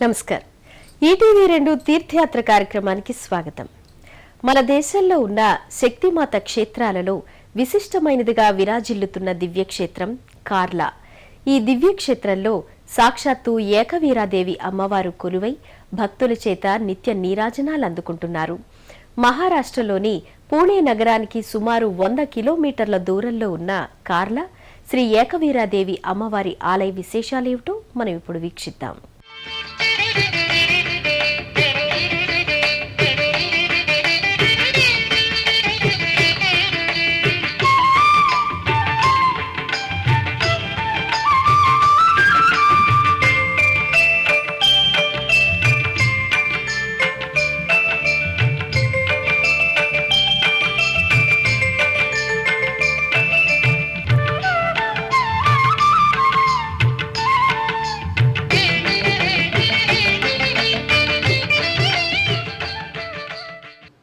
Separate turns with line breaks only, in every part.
నమస్కారం. ఈటీవీ2 తీర్థయాత్ర కార్యక్రమానికి స్వాగతం. మన దేశంలో ఉన్న శక్తిమాత క్షేత్రాలలో విశిష్టమైనదిగా విరాజిల్లుతున్న దివ్యక్షేత్రం కార్లా. ఈ దివ్యక్షేత్రంలో సాక్షాత్తు ఏకవీరాదేవి అమ్మవారు కొలువై భక్తుల చేత నిత్య నీరాజనాలు అందుకుంటున్నారు. మహారాష్ట్రలోని పూణే నగరానికి సుమారు 100 కిలోమీటర్ల దూరంలో ఉన్న కార్లా శ్రీ ఏకవీరాదేవి అమ్మవారి ఆలయ విశేషాలేమిటో మనం ఇప్పుడు వీక్షిద్దాం.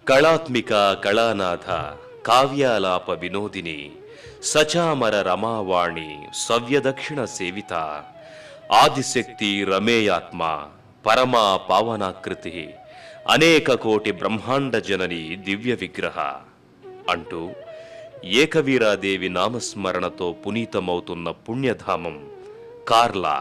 కళాత్మిక కళానాథ కావ్యాలాప వినోదిని సచామర రమావాణి సవ్యదక్షిణ సేవిత ఆదిశక్తి రమేయాత్మ పరమా పావనాకృతి అనేక కోటి బ్రహ్మాండ జనని దివ్య విగ్రహ అంటూ ఏకవీరాదేవి నామస్మరణతో పునీతమవుతున్న పుణ్యధామం కార్లా.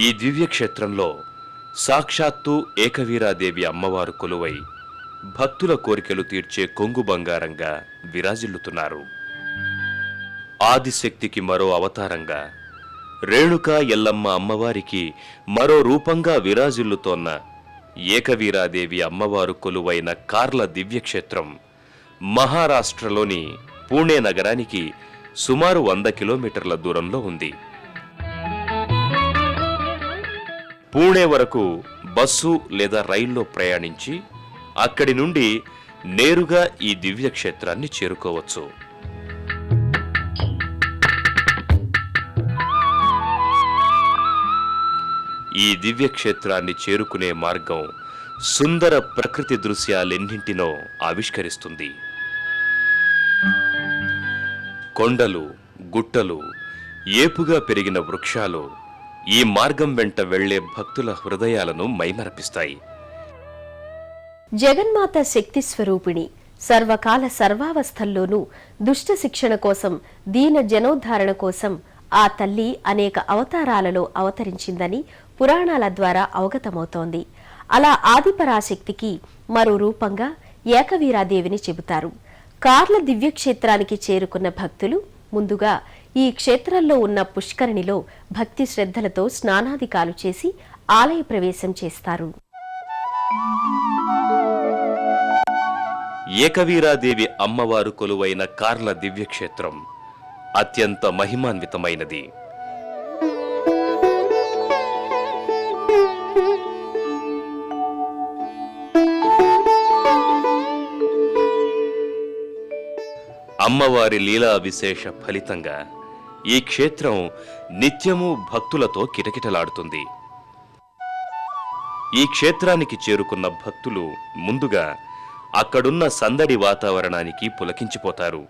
ఈ దివ్యక్షేత్రంలో సాక్షాత్తు ఏకవీరాదేవి అమ్మవారు కొలువై భక్తుల కోరికలు తీర్చే కొంగు బంగారంగా విరాజిల్లుతున్నారు. ఆదిశక్తికి మరో అవతారంగా, రేణుకా ఎల్లమ్మ అమ్మవారికి మరో రూపంగా విరాజిల్లుతోన్న ఏకవీరాదేవి అమ్మవారు కొలువైన కార్ల దివ్యక్షేత్రం మహారాష్ట్రలోని పూణే నగరానికి సుమారు 100 కిలోమీటర్ల దూరంలో ఉంది. పూణే వరకు బస్సు లేదా రైల్లో ప్రయాణించి అక్కడి నుండి నేరుగా ఈ దివ్యక్షేత్రాన్ని చేరుకోవచ్చు. ఈ దివ్యక్షేత్రాన్ని చేరుకునే మార్గం సుందర ప్రకృతి దృశ్యాలెన్నింటినో ఆవిష్కరిస్తుంది. కొండలు, గుట్టలు, ఏపుగా పెరిగిన వృక్షాలు ఈ మార్గం వెంట వెళ్లే భక్తుల హృదయాలను మైమరపిస్తాయి.
జగన్మాత శక్తి స్వరూపిణి, సర్వకాల సర్వావస్థల్లోనూ దుష్ట శిక్షణ కోసం, దీన జనోద్ధారణ కోసం ఆ తల్లి అనేక అవతారాలలో అవతరించిందని పురాణాల ద్వారా అవగతమవుతోంది. అలా ఆదిపరాశక్తికి మరో రూపంగా ఏకవీరాదేవిని చెబుతారు. కార్ల దివ్యక్షేత్రానికి చేరుకున్న భక్తులు ముందుగా ఈ క్షేత్రంలో ఉన్న పుష్కరిణిలో భక్తి శ్రద్ధలతో స్నానాదికాలు చేసి ఆలయ ప్రవేశం చేస్తారు.
ఏకవీరాదేవి అమ్మవారు కొలువైన కార్ల దివ్యక్షేత్రం అత్యంత మహిమాన్వితమైనది. అమ్మవారి లీలా విశేష ఫలితంగా ఈ క్షేత్రం నిత్యము భక్తులతో కిటకిటలాడుతుంది. ఈ క్షేత్రానికి చేరుకున్న భక్తులు ముందుగా అక్కడున్న సందడి వాతావరణానికి పులకించిపోతారు.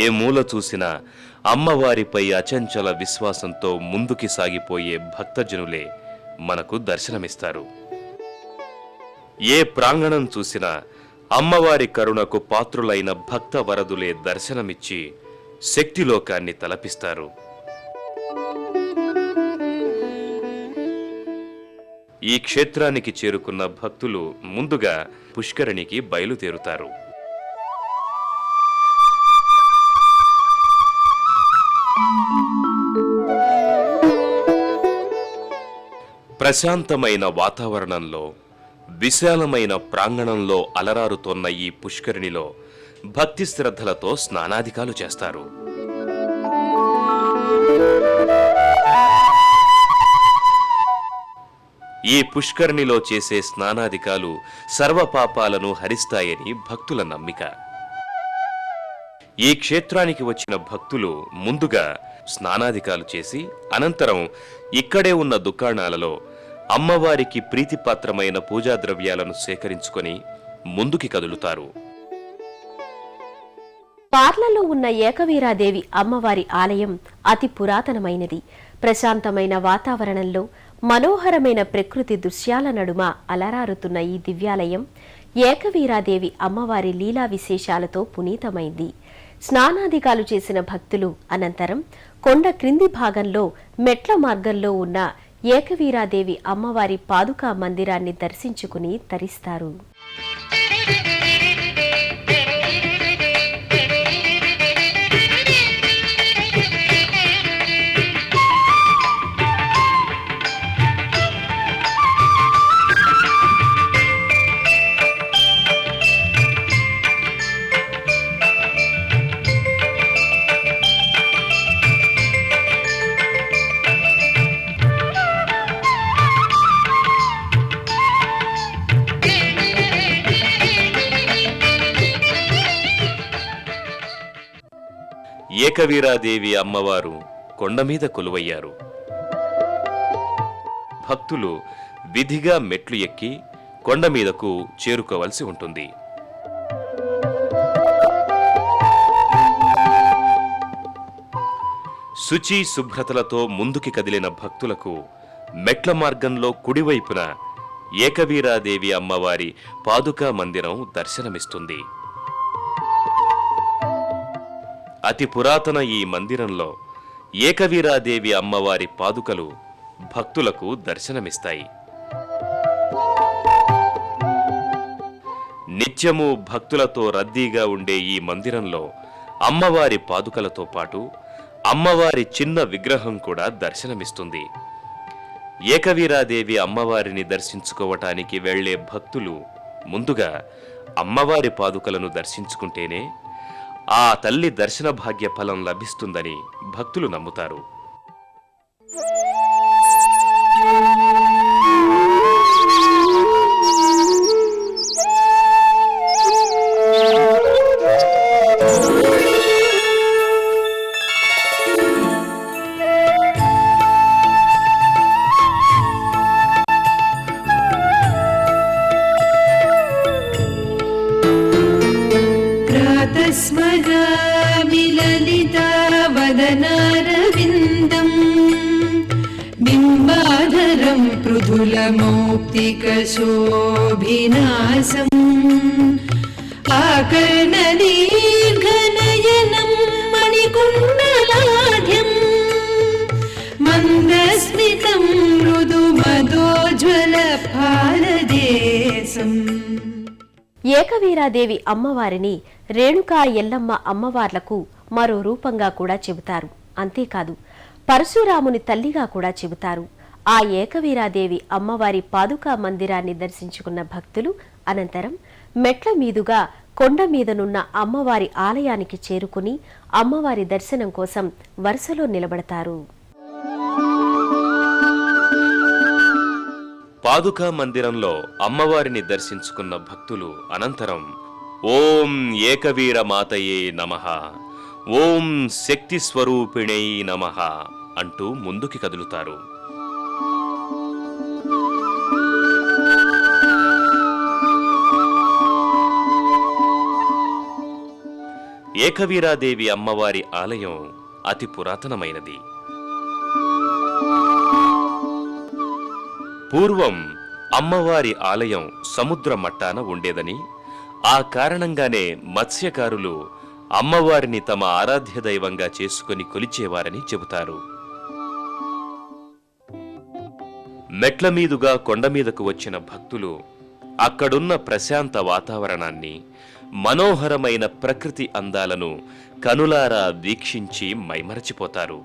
ఏ మూల చూసినా అమ్మవారిపై అచంచల విశ్వాసంతో ముందుకి సాగిపోయే భక్తజనులే మనకు దర్శనమిస్తారు. ఏ ప్రాంగణం చూసినా అమ్మవారి కరుణకు పాత్రులైన భక్త వరదులే దర్శనమిచ్చి శక్తిలోకాన్ని తలపిస్తారు. ఈ క్షేత్రానికి చేరుకున్న భక్తులు ముందుగా పుష్కరిణికి బయలుదేరుతారు. ప్రశాంతమైన వాతావరణంలో, విశాలమైన ప్రాంగణంలో అలరారుతోన్న ఈ పుష్కరిణిలో భక్తి శ్రద్ధలతో స్నానాదికాలు చేస్తారు. ఈ పుష్కరిణిలో చేసే స్నానాదికాలు సర్వపాపాలను హరిస్తాయని భక్తుల నమ్మిక. ఈ క్షేత్రానికి వచ్చిన భక్తులు ముందుగా స్నానాదికాలు చేసి అనంతరం ఇక్కడే ఉన్న దుకాణాలలో అమ్మవారికి ప్రీతిపాత్రమైన పూజా ద్రవ్యాలను సేకరించుకొని ముందుకి కదులుతారు.
పార్లలో ఉన్న ఏకవీరాదేవి అమ్మవారి ఆలయం అతి పురాతనమైనది. ప్రశాంతమైన వాతావరణంలో మనోహరమైన ప్రకృతి దృశ్యాల నడుమ అలరారుతున్న ఈ దివ్యాలయం ఏకవీరాదేవి అమ్మవారి లీలా విశేషాలతో పునీతమైంది. స్నానాదికాలు చేసిన భక్తులు అనంతరం కొండ క్రింది భాగంలో మెట్ల మార్గంలో ఉన్న ఏకవీరాదేవి అమ్మవారి పాదుకా మందిరాన్ని దర్శించుకుని తరిస్తారు.
ఏకవీరాదేవి అమ్మవారు కొండమీద కొలువయ్యారు. భక్తులు విధిగా మెట్లు ఎక్కి కొండమీదకు చేరుకోవలసి ఉంటుంది. శుచి శుభ్రతలతో ముందుకి కదిలిన భక్తులకు మెట్ల మార్గంలో కుడివైపున ఏకవీరాదేవి అమ్మవారి పాదుకా మందిరం దర్శనమిస్తుంది. అతి పురాతన ఈ మందిరంలో ఏకవీరాదేవి అమ్మవారి పాదుకలు భక్తులకు దర్శనమిస్తాయి. నిత్యము భక్తులతో రద్దీగా ఉండే ఈ మందిరంలో అమ్మవారి పాదుకలతో పాటు అమ్మవారి చిన్న విగ్రహం కూడా దర్శనమిస్తుంది. ఏకవీరాదేవి అమ్మవారిని దర్శించుకోవటానికి వెళ్లే భక్తులు ముందుగా అమ్మవారి పాదుకలను దర్శించుకుంటేనే ఆ తల్లి దర్శన భాగ్య ఫలం లభిస్తుందని భక్తులు నమ్ముతారు.
स्मरामि ललिता वदनारविन्दम् बिम्बाधरं पृथुलमौक्तिकशोभिनासम् आकर्णदीर्घनयनं मणिकुण्डलाढ्यम् मन्दस्मितं मृदुमदोज्ज्वलफालदेशम्.
ఏకవీరాదేవి అమ్మవారిని రేణుకా ఎల్లమ్మ అమ్మవార్లకు మరో రూపంగా కూడా చెబుతారు. అంతేకాదు పరశురాముని తల్లిగా కూడా చెబుతారు. ఆ ఏకవీరాదేవి అమ్మవారి పాదుకా మందిరాన్ని దర్శించుకున్న భక్తులు అనంతరం మెట్ల మీదుగా కొండ మీదనున్న అమ్మవారి ఆలయానికి చేరుకుని అమ్మవారి దర్శనం కోసం వరుసలో నిలబడతారు.
పాదుకా మందిరంలో అమ్మవారిని దర్శించుకున్న భక్తులు అనంతరం ఓం ఏకవీర మాతయే నమః, ఓం శక్తి స్వరూపిణై నమః అంటూ ముందుకి కదులుతారు. ఏకవీరాదేవి అమ్మవారి ఆలయం అతి పురాతనమైనది. పూర్వం అమ్మవారి ఆలయం సముద్ర మట్టాన ఉండేదని, ఆ కారణంగానే మత్స్యకారులు అమ్మవారిని తమ ఆరాధ్య దైవంగా చేసుకుని కొలిచేవారని చెబుతారు. మెట్ల మీదుగా కొండమీదకు వచ్చిన భక్తులు అక్కడున్న ప్రశాంత వాతావరణాన్ని, మనోహరమైన ప్రకృతి అందాలను కనులారా వీక్షించి మైమరచిపోతారు.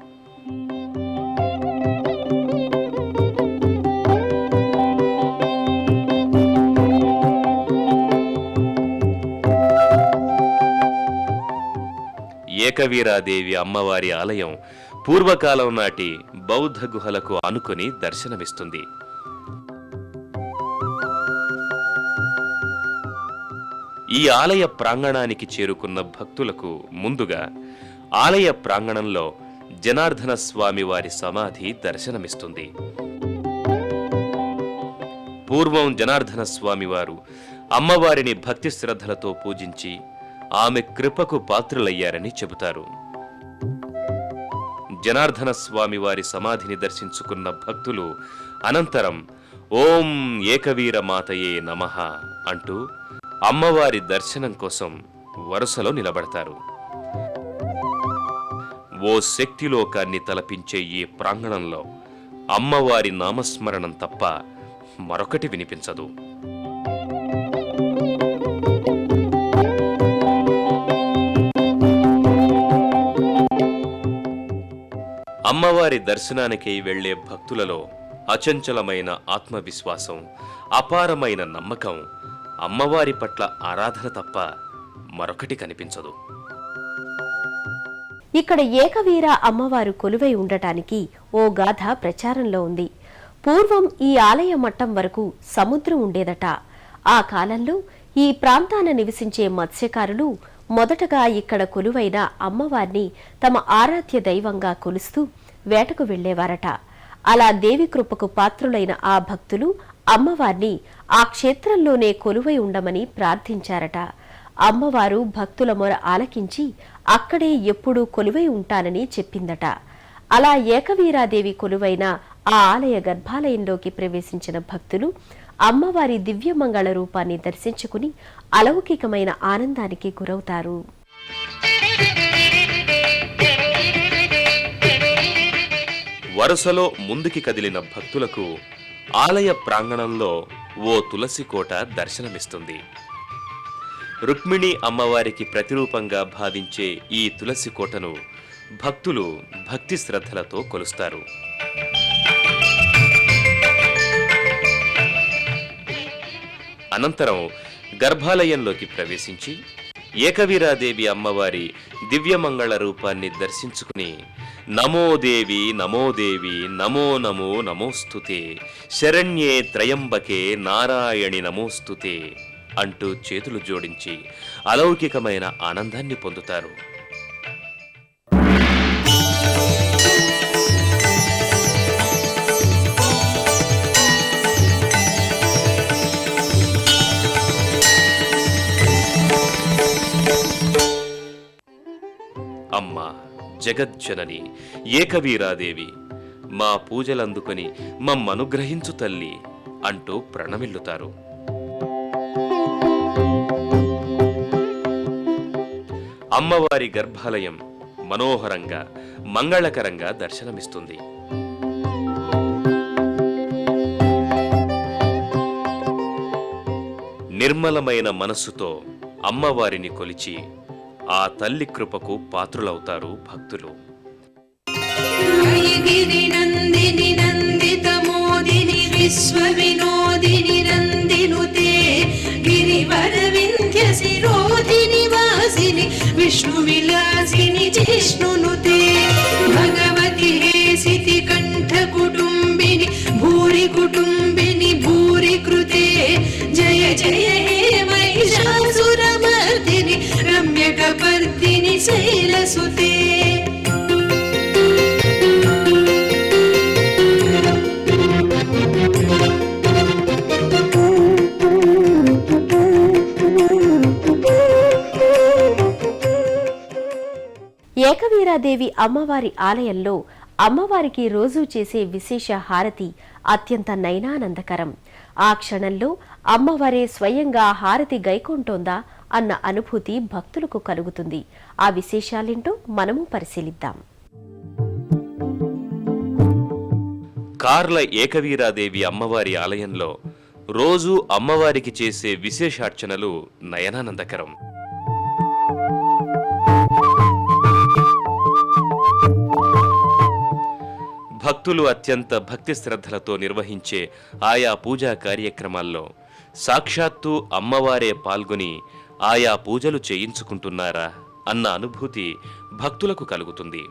ఏకవీరాదేవి అమ్మవారి ఆలయం పూర్వకాలం నాటి బౌద్ధ గుహలకు ఆనుకొని దర్శనమిస్తుంది. ఈ ఆలయ ప్రాంగణానికి చేరుకున్న భక్తులకు ముందుగా ఆలయ ప్రాంగణంలో జనార్దన స్వామి వారి సమాధి దర్శనమిస్తుంది. పూర్వం జనార్దన స్వామి వారు అమ్మవారిని భక్తి శ్రద్ధలతో పూజించి ఆమె కృపకు పాత్రులయ్యారని చెబుతారు. జనార్దన స్వామి వారి సమాధిని దర్శించుకున్న భక్తులు అనంతరం ఓం ఏకవీర మాతయే నమః అంటూ అమ్మవారి దర్శనం కోసం వరుసలో నిలబడతారు. ఓ శక్తిలోకాన్ని తలపించే ఈ ప్రాంగణంలో అమ్మవారి నామస్మరణం తప్ప మరొకటి వినిపించదు. అమ్మవారి దర్శనానికి వెళ్లే భక్తులలో అచంచలమైన ఆత్మవిశ్వాసం, అపారమైన నమ్మకం, అమ్మవారి పట్ల ఆరాధన తప్ప మరొకటి కనిపించదు.
ఇక్కడ ఏకవీర అమ్మవారు కొలువై ఉండటానికి ఓ గాథ ప్రచారంలో ఉంది. పూర్వం ఈ ఆలయ మట్టం వరకు సముద్రం ఉండేదట. ఆ కాలంలో ఈ ప్రాంతాన నివసించే మత్స్యకారులు మొదటగా ఇక్కడ కొలువైన అమ్మవారిని తమ ఆరాధ్య దైవంగా కొలుస్తూ వేటకు వెళ్లేవారట. అలా దేవి కృపకు పాత్రులైన ఆ భక్తులు అమ్మవారిని ఆ క్షేత్రంలోనే కొలువై ఉండమని ప్రార్థించారట. అమ్మవారు భక్తుల మొర ఆలకించి అక్కడే ఎప్పుడూ కొలువై ఉంటానని చెప్పిందట. అలా ఏకవీరాదేవి కొలువైన ఆ ఆలయ గర్భాలయంలోకి ప్రవేశించిన భక్తులు అమ్మవారి దివ్యమంగళ రూపాన్ని దర్శించుకుని అలౌకికమైన ఆనందానికి గురవుతారు.
వరుసలో ముందుకి కదిలిన భక్తులకు ఆలయ ప్రాంగణంలో ఓ తులసి కోట దర్శనమిస్తుంది. రుక్మిణి అమ్మవారికి ప్రతిరూపంగా భావించే ఈ తులసి కోటను భక్తులు భక్తి శ్రద్ధలతో కొలుస్తారు. అనంతరం గర్భాలయంలోకి ప్రవేశించి ఏకవీరాదేవి అమ్మవారి దివ్యమంగళ రూపాన్ని దర్శించుకుని నమోదేవి నమోదేవి నమో నమో నమోస్తుతే శరణ్యే త్రయంబకే నారాయణి నమోస్తుతే అంటూ చేతులు జోడించి అలౌకికమైన ఆనందాన్ని పొందుతారు. అమ్మా జగజ్జనని ఏకవీరాదేవి, మా పూజలందుకొని మమ్మనుగ్రహించు తల్లి అంటూ ప్రణమిల్లుతారు. అమ్మవారి గర్భాలయం మనోహరంగా మంగళకరంగా దర్శనమిస్తుంది. నిర్మలమైన మనస్సుతో అమ్మవారిని కొలిచి ఆ తల్లి కృపకు పాత్రులవుతారు భక్తులు.
గిరినందిని నందితమోదిని విశ్వవినోదిని నందినుతే గిరివర వింధ్య శిరోధిని వాసిని విష్ణు విలాసిని జిష్ణునుతే భగవతి హేసితి కంఠ కుటుంబిని భూరి కుటుంబిని భూరి కృతే జయ జయ హే మహిషాసురమర్దిని రమ్యకపర్దిని శైలసుతే.
ఏకవీరాదేవి అమ్మవారి ఆలయంలో అమ్మవారికి రోజూ చేసే విశేష హారతి అత్యంత నయనానందకరం. ఆ క్షణంలో అమ్మవారే స్వయంగా హారతి గైకొంటోందా అన్న అనుభూతి భక్తులకు కలుగుతుంది. ఆ విశేషాలేంటో మనము పరిశీలిద్దాం.
కార్ల ఏకవీరాదేవి అమ్మవారి ఆలయంలో రోజూ అమ్మవారికి చేసే విశేషార్చనలు నయనానందకరం. భక్తులు అత్యంత భక్తి శ్రద్ధలతో నిర్వహించే ఆయా పూజా కార్యక్రమాల్లో సాక్షాత్తు అమ్మవారే పాల్గొని ఆయా పూజలు చేయించుకుంటున్నారా అన్న అనుభూతి భక్తులకు కలుగుతుంది.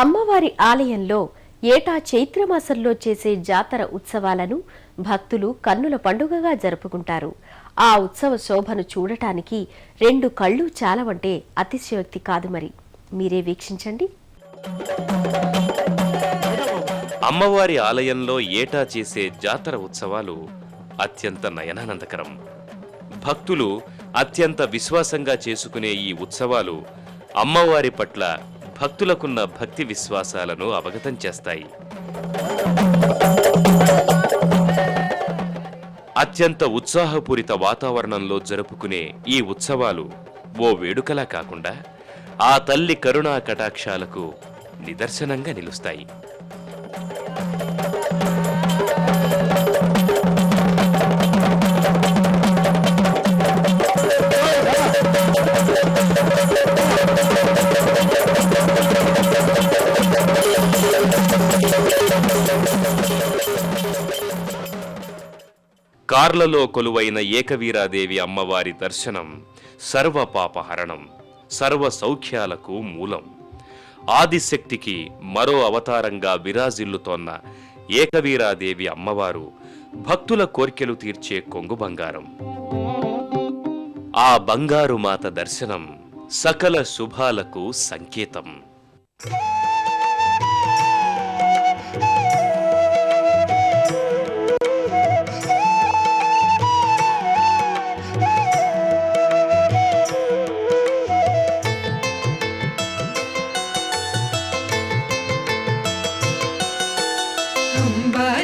అమ్మవారి ఆలయంలో ఏటా చైత్రమాసంలో చేసే జాతర ఉత్సవాలను భక్తులు కన్నుల పండుగగా జరుపుకుంటారు. ఆ ఉత్సవ శోభను చూడటానికి 2 కళ్ళు చాలవంటే అతిశయోక్తి కాదు. మరి మీరే వీక్షించండి.
అమ్మవారి ఆలయంలో ఏటా చేసే జాతర ఉత్సవాలు అత్యంత నయనానందకరం. భక్తులు అత్యంత విశ్వాసంగా చేసుకునే ఈ ఉత్సవాలు అమ్మవారి పట్ల భక్తులకున్న భక్తి విశ్వాసాలను అవగతం చేస్తాయి. అత్యంత ఉత్సాహపూరిత వాతావరణంలో జరుపుకునే ఈ ఉత్సవాలు ఓ వేడుకలా కాకుండా ఆ తల్లి కరుణా కటాక్షాలకు నిదర్శనంగా నిలుస్తాయి. కార్లలో కొలువైన ఏకవీరాదేవి అమ్మవారి దర్శనం సర్వపాపహరణం, సర్వ సౌఖ్యాలకు మూలం. ఆదిశక్తికి మరో అవతారంగా విరాజిల్లుతోన్న ఏకవీరాదేవి అమ్మవారు భక్తుల కోర్కెలు తీర్చే కొంగు బంగారం. ఆ బంగారు మాత దర్శనం సకల శుభాలకు సంకేతం.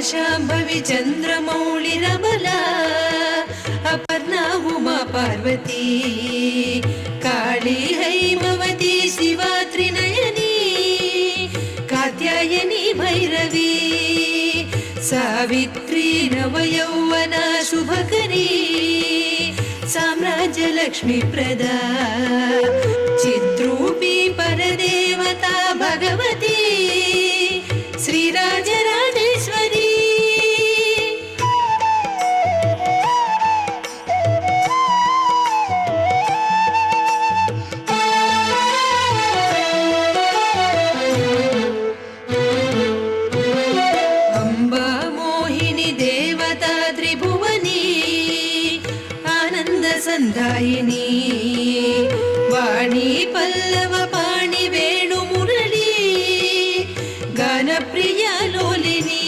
शाम्भवी चन्द्रमौळिरबला अपर्णा उमा पार्वती काली हैमवती शिवा त्रिनयनी कात्यायनी भैरवी सावित्री नवयौवना शुभकरी साम्राज्यलक्ष्मी प्रदा चिद्रूपी परदेवता भगवती श्रीराजराजेश्वरी. अम्बा मोहिनी देवता त्रिभुवनी आनन्दसन्दायिनी वाणी पल्लव पाणि वेणु मुरली गानप्रिया लोलिनी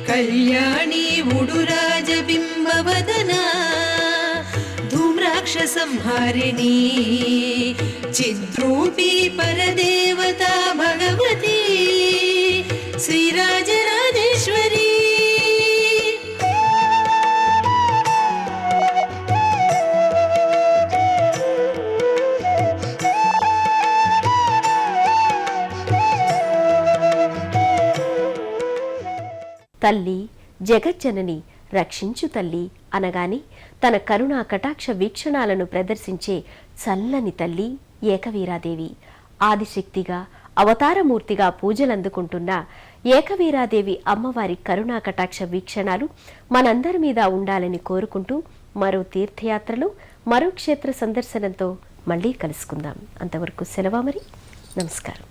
कल्याणी उडुराजबिम्बवदना धूम्राक्षसंहारिणी चिद्रूपी परदेवता भगवती श्रीराजराजेश्वरी.
తల్లి జగజ్జనని రక్షించు తల్లి అనగానే తన కరుణా కటాక్ష వీక్షణాలను ప్రదర్శించే చల్లని తల్లి ఏకవీరాదేవి. ఆదిశక్తిగా అవతారమూర్తిగా పూజలందుకుంటున్న ఏకవీరాదేవి అమ్మవారి కరుణా కటాక్ష వీక్షణాలు మనందరి మీద ఉండాలని కోరుకుంటూ మరో తీర్థయాత్రలో మరో క్షేత్ర సందర్శనంతో మళ్ళీ కలుసుకుందాం. అంతవరకు సెలవు. మరి నమస్కారం.